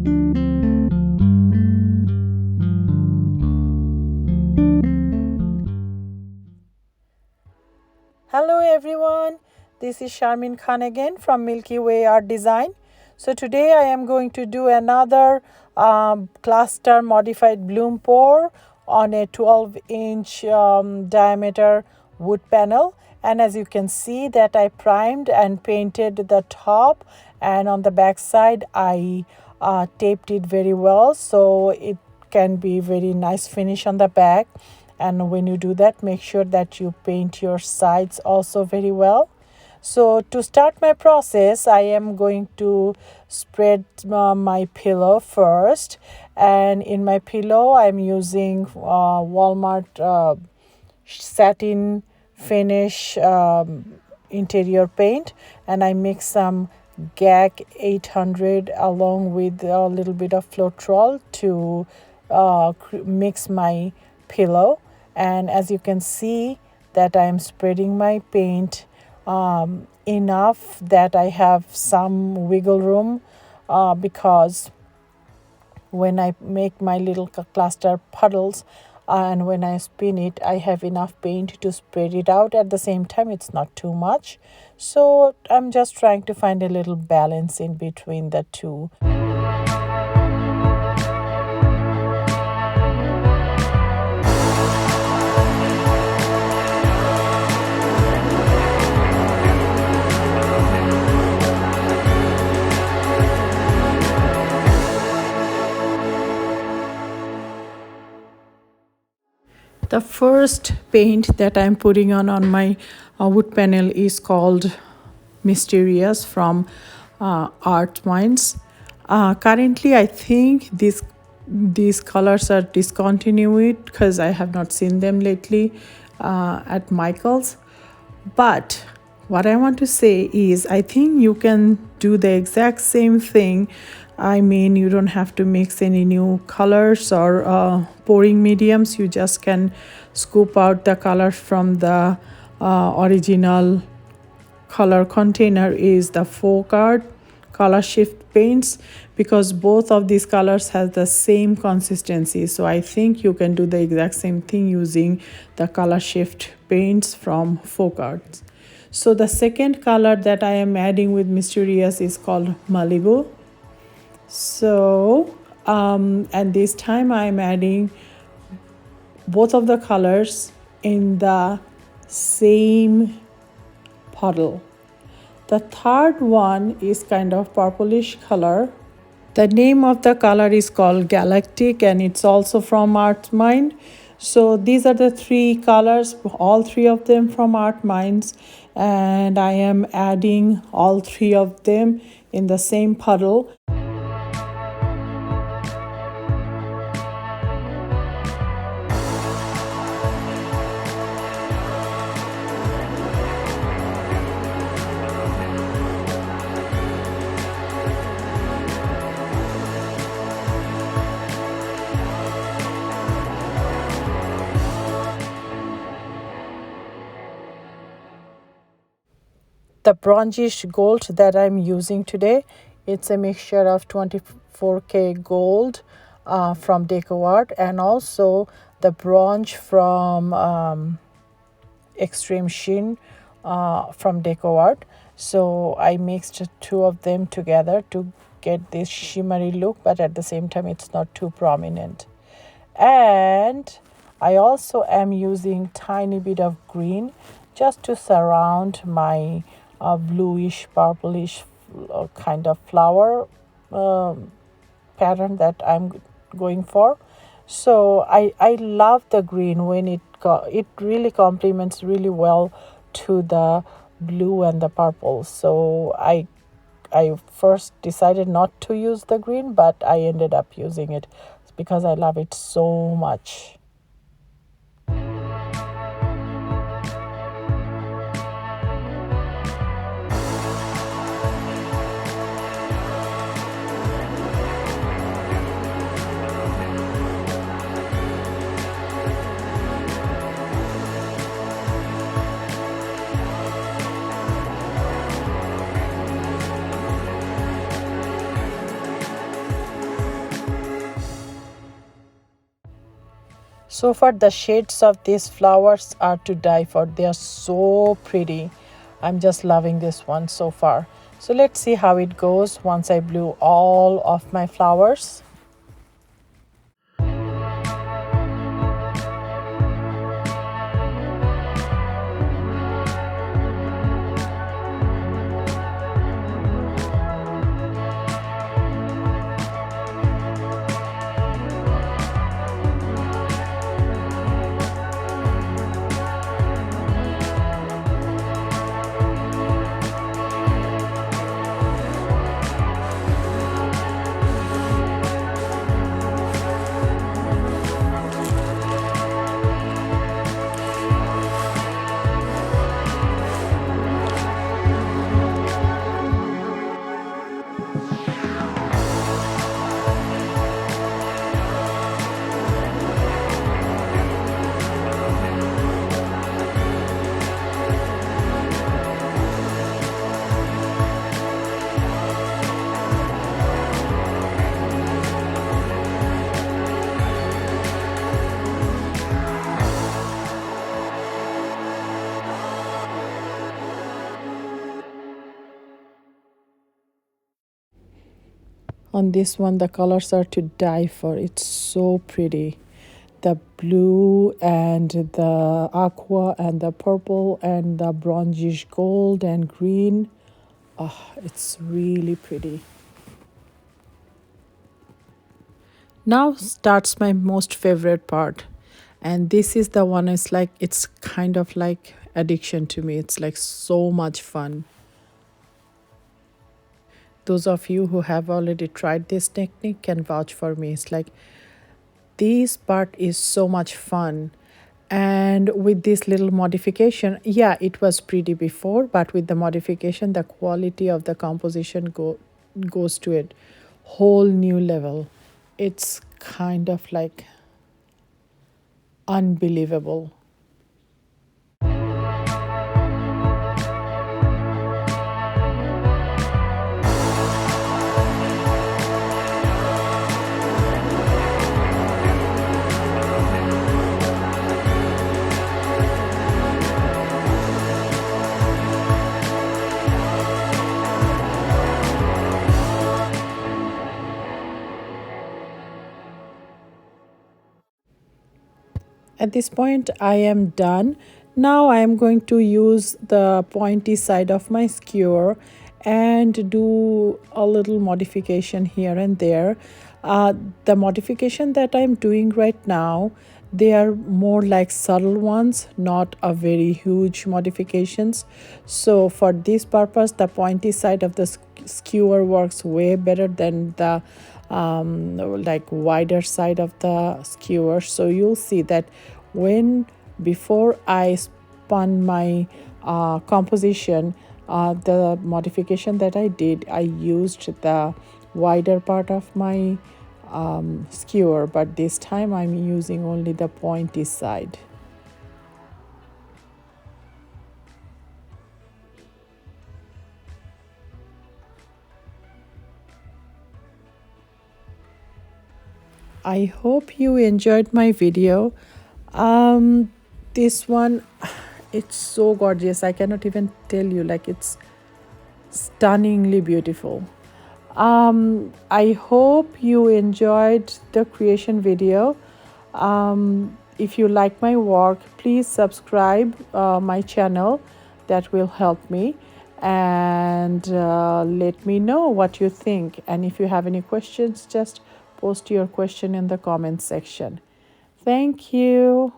Hello everyone, this is Sharmin Khan again from Milkyway Art Design. So today I am going to do another cluster modified bloom pour on a 12-inch diameter wood panel. And as you can see that I primed and painted the top, and on the back side I taped it very well so it can be very nice finish on the back. And when you do that, make sure that you paint your sides also very well. So to start my process, I am going to spread my pillow first. And in my pillow, I'm using Walmart satin finish interior paint. And I mix some GAC 800 along with a little bit of Floetrol to mix my pillow. And as you can see that I am spreading my paint enough that I have some wiggle room because when I make my little cluster puddles and when I spin it, I have enough paint to spread it out. At the same time, it's not too much. So I'm just trying to find a little balance in between the two. The first paint that I'm putting on my wood panel is called Mysterious from Art Minds. Currently, I think these colors are discontinued because I have not seen them lately at Michael's. But what I want to say is I think you can do the exact same thing. I mean, you don't have to mix any new colors or pouring mediums. You just can scoop out the colors from the original color container is the DecoArt color shift paints, because both of these colors have the same consistency. So I think you can do the exact same thing using the color shift paints from DecoArt. So the second color that I am adding with Mysterious is called Malibu. So and this time I'm adding both of the colors in the same puddle. The third one is kind of purplish color. The name of the color is called Galactic and it's also from Art Mind. So these are the three colors, all three of them from Art Minds, and I am adding all three of them in the same puddle. The bronzish gold that I'm using today, it's a mixture of 24K gold from DecoArt and also the bronze from Extreme Sheen from DecoArt. So I mixed two of them together to get this shimmery look, but at the same time it's not too prominent. And I also am using tiny bit of green just to surround my bluish purplish kind of flower pattern that I'm going for. So I love the green when it really complements really well to the blue and the purple. So I first decided not to use the green, but I ended up using it because I love it so much. So far the shades of these flowers are to die for. They are so pretty. I'm just loving this one so far. So let's see how it goes once I blew all of my flowers. On this one, the colors are to die for. It's so pretty. The blue and the aqua and the purple and the bronzish gold and green. Oh, it's really pretty. Now starts my most favorite part. And this is the one, it's kind of like addiction to me. It's like so much fun. Those of you who have already tried this technique can vouch for me. It's like this part is so much fun. And with this little modification, yeah, it was pretty before, but with the modification, the quality of the composition goes to a whole new level. It's kind of like unbelievable. At this point, I am done. Now I am going to use the pointy side of my skewer and do a little modification here and there. The modification that I'm doing right now, they are more like subtle ones, not a very huge modifications. So for this purpose, the pointy side of the skewer works way better than the like wider side of the skewer. So you'll see that when before I spun my composition, the modification that I did, I used the wider part of my skewer, but this time I'm using only the pointy side. I hope you enjoyed my video. This one, it's so gorgeous. I cannot even tell you, like, it's stunningly beautiful. I hope you enjoyed the creation video. If you like my work, please subscribe my channel. That will help me, and let me know what you think. And if you have any questions, just post your question in the comment section. Thank you.